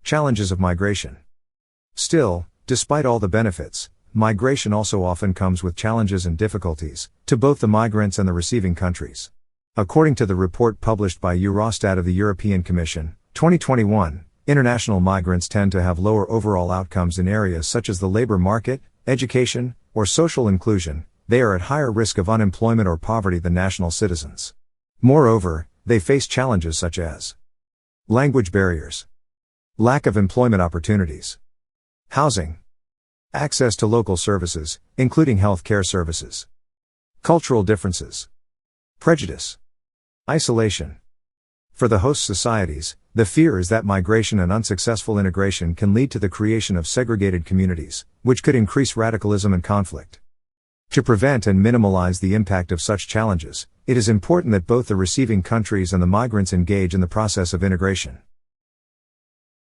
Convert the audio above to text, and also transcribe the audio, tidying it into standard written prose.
Challenges of migration. Still, despite all the benefits, migration also often comes with challenges and difficulties, to both the migrants and the receiving countries. According to the report published by Eurostat of the European Commission, 2021, international migrants tend to have lower overall outcomes in areas such as the labor market, education, or social inclusion. They are at higher risk of unemployment or poverty than national citizens. Moreover, they face challenges such as language barriers, lack of employment opportunities, housing, access to local services, including health care services, cultural differences, prejudice, isolation. For the host societies, the fear is that migration and unsuccessful integration can lead to the creation of segregated communities, which could increase radicalism and conflict. To prevent and minimize the impact of such challenges, it is important that both the receiving countries and the migrants engage in the process of integration.